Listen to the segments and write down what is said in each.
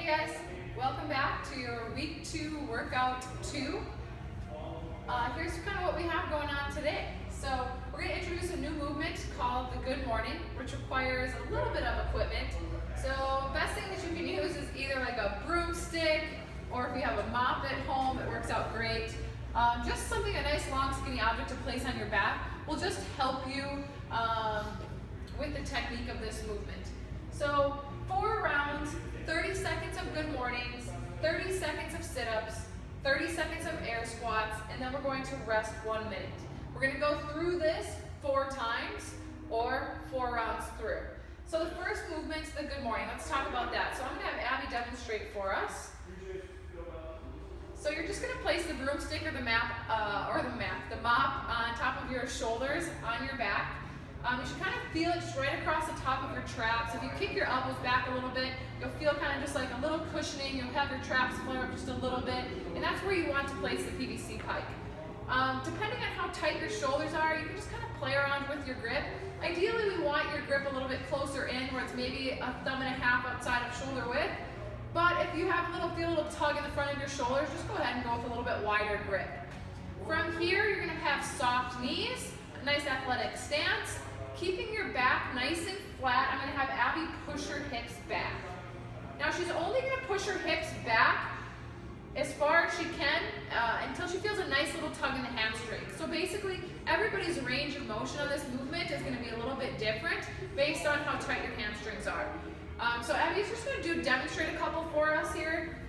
guys, welcome back to your week 2 workout 2. Here's kind of what we have going on today. So we're going to introduce a new movement called the Good Morning, which requires a little bit of equipment. So best thing that you can use is either like a broomstick, or if you have a mop at home, it works out great. Just something, a nice long skinny object to place on your back will just help you with the technique of this movement. So 4 rounds, 30 seconds of good mornings, 30 seconds of sit-ups, 30 seconds of air squats, and then we're going to rest 1 minute. We're going to go through this 4 times or 4 rounds through. So the first movement's the good morning. Let's talk about that. So I'm going to have Abby demonstrate for us. So you're just going to place the broomstick or the mop on top of your shoulders on your back. You should kind of feel it just right across the top of your traps. If you kick your elbows back a little bit, you'll feel kind of just like a little cushioning. You'll have your traps flare up just a little bit, and that's where you want to place the PVC pike. Depending on how tight your shoulders are, you can just kind of play around with your grip. Ideally, we want your grip a little bit closer in, where it's maybe a thumb and a half outside of shoulder width. But if you have feel a little tug in the front of your shoulders, just go ahead and go with a little bit wider grip. From here, you're going to have soft knees, a nice athletic stance. Keeping your back nice and flat, I'm going to have Abby push her hips back. Now she's only going to push her hips back as far as she can until she feels a nice little tug in the hamstring. So basically, everybody's range of motion on this movement is going to be a little bit different based on how tight your hamstrings are. So Abby's just going to demonstrate a couple for us here.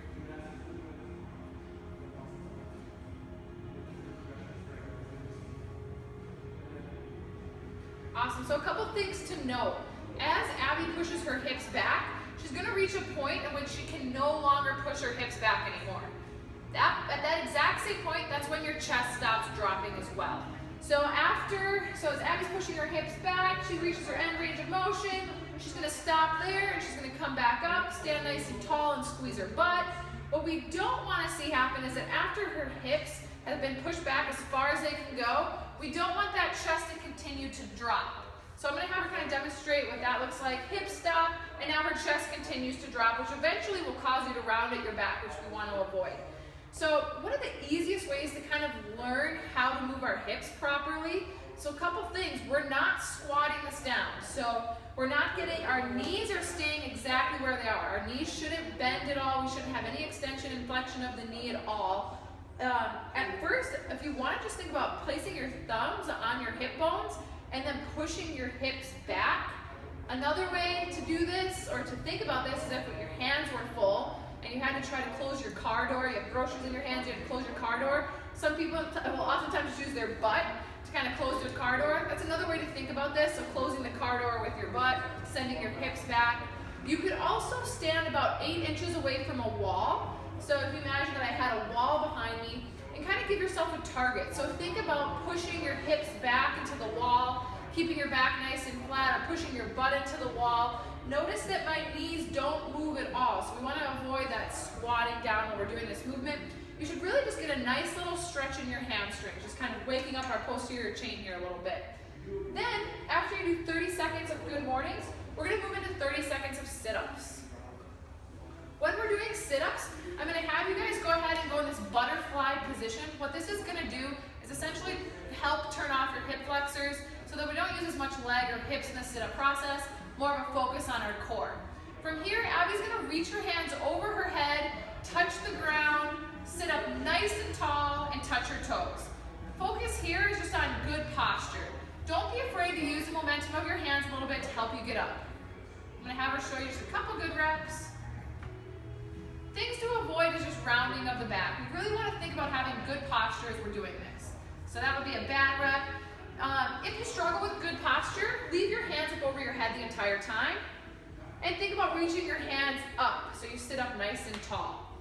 Awesome, so a couple things to note. As Abby pushes her hips back, she's going to reach a point at which she can no longer push her hips back anymore. At that exact same point, that's when your chest stops dropping as well. So as Abby's pushing her hips back, she reaches her end range of motion. She's going to stop there and she's going to come back up, stand nice and tall and squeeze her butt. What we don't want to see happen is that after her hips have been pushed back as far as they can go, we don't want that chest to continue to drop. So I'm going to have her kind of demonstrate what that looks like. Hip stop, and now her chest continues to drop, which eventually will cause you to round at your back, which we want to avoid. So one of the easiest ways to kind of learn how to move our hips properly, so a couple things, we're not squatting this down. So we're not our knees are staying exactly where they are. Our knees shouldn't bend at all. We shouldn't have any extension and flexion of the knee at all. At first, if you want to just think about placing your thumbs on your hip bones and then pushing your hips back. Another way to do this, or to think about this, is if your hands were full and you had to try to close your car door, you have groceries in your hands, you have to close your car door. Some people will oftentimes use their butt to kind of close their car door. That's another way to think about this, so closing the car door with your butt, sending your hips back. You could also stand about 8 inches away from a wall. So if you imagine that I had a wall behind me, and kind of give yourself a target. So think about pushing your hips back into the wall, keeping your back nice and flat, or pushing your butt into the wall. Notice that my knees don't move at all. So we want to avoid that squatting down when we're doing this movement. You should really just get a nice little stretch in your hamstrings, just kind of waking up our posterior chain here a little bit. Then, after you do 30 seconds of good mornings, we're going to move into 30 seconds of sit-ups. When we're doing sit-ups, I'm going to have you guys go ahead and go in this butterfly position. What this is going to do is essentially help turn off your hip flexors so that we don't use as much leg or hips in the sit-up process, more of a focus on our core. From here, Abby's going to reach her hands over her head, touch the ground, sit up nice and tall, and touch her toes. Focus here is just on good posture. Don't be afraid to use the momentum of your hands a little bit to help you get up. I'm going to have her show you just a couple good reps. Things to avoid is just rounding of the back. We really want to think about having good posture as we're doing this. So that would be a bad rep. If you struggle with good posture, leave your hands up over your head the entire time. And think about reaching your hands up so you sit up nice and tall.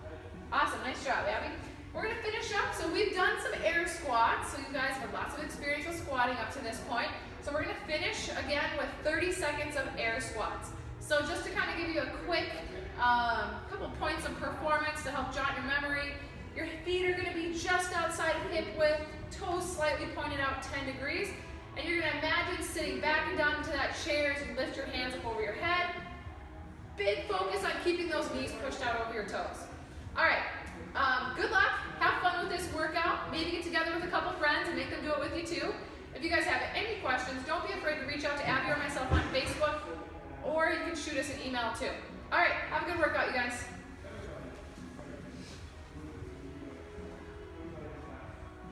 Awesome, nice job, Abby. We're going to finish up. So we've done some air squats. So you guys have lots of experience with squatting up to this point. So we're going to finish again with 30 seconds of air squats. So just to kind of give you a quick couple points of performance to help jot your memory. Your feet are going to be just outside of hip width, toes slightly pointed out 10 degrees. And you're going to imagine sitting back and down into that chair as you lift your hands up over your head. Big focus on keeping those knees pushed out over your toes. All right, good luck. Have fun with this workout. Maybe get together with a couple friends and make them do it with you too. If you guys have any questions, don't be afraid to reach out to Abby or myself on Facebook, or you can shoot us an email too.